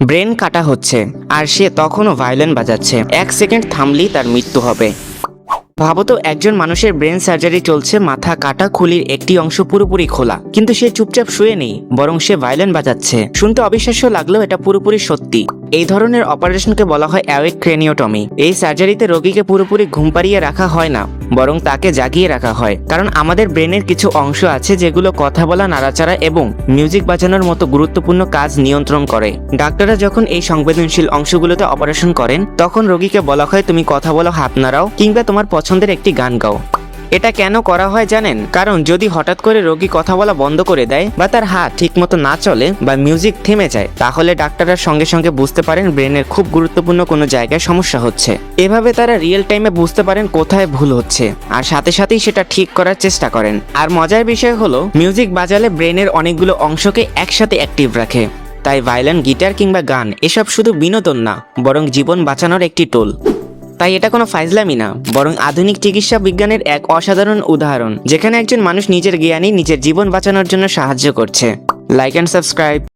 Brain কাটা হচ্ছে আর সে তখনও ভায়োলিন বাজাচ্ছে। 1 সেকেন্ড থামলেই তার মৃত্যু হবে। ভাবতো একজন মানুষের ব্রেন সার্জারি চলছে, মাথা কাটা, খুলির একটি অংশ পুরোপুরি খোলা, কিন্তু সে চুপচাপ শুয়ে নেই, বরং সে ভায়োলিন বাজাচ্ছে। শুনতে অবিশ্বাস্য লাগলেও এটা পুরোপুরি সত্যি। এই ধরনের অপারেশনকে বলা হয় অ্যাওয়েক ক্রেনিওটমি। এই সার্জারিতে রোগীকে পুরোপুরি ঘুম পাড়িয়ে রাখা হয় না, বরং তাকে জাগিয়ে রাখা হয়। কারণ আমাদের ব্রেনের কিছু অংশ আছে যেগুলো কথা বলা, নাড়াচাড়া এবং মিউজিক বাজানোর মতো গুরুত্বপূর্ণ কাজ নিয়ন্ত্রণ করে। ডাক্তাররা যখন এই সংবেদনশীল অংশগুলোতে অপারেশন করেন, তখন রোগীকে বলা হয় তুমি কথা বলো, হাত নাড়াও, কিংবা তোমার পছন্দের একটি গান গাও। এটা কেন করা হয় জানেন? কারণ যদি হঠাৎ করে রোগী কথা বলা বন্ধ করে দেয়, বা তার হাত ঠিকমতো না চলে, বা মিউজিক থেমে যায়, তাহলে ডাক্তাররা সঙ্গে সঙ্গে বুঝতে পারেন ব্রেনের খুব গুরুত্বপূর্ণ কোনো জায়গায় সমস্যা হচ্ছে। এভাবে তারা রিয়েল টাইমে বুঝতে পারেন কোথায় ভুল হচ্ছে, আর সাথে সাথেই সেটা ঠিক করার চেষ্টা করেন। আর মজার বিষয় হলো, মিউজিক বাজালে ব্রেনের অনেকগুলো অংশকে একসাথে অ্যাক্টিভ রাখে। তাই ভায়োলিন, গিটার কিংবা গান এসব শুধু বিনোদন না, বরং জীবন বাঁচানোর একটি টুল। তাই এটা কোনো ফাইজলামি না, বরং আধুনিক চিকিৎসা বিজ্ঞানের এক অসাধারণ উদাহরণ, যেখানে একজন মানুষ নিজের জ্ঞানই নিজের জীবন বাঁচানোর জন্য সাহায্য করছে। Like and subscribe.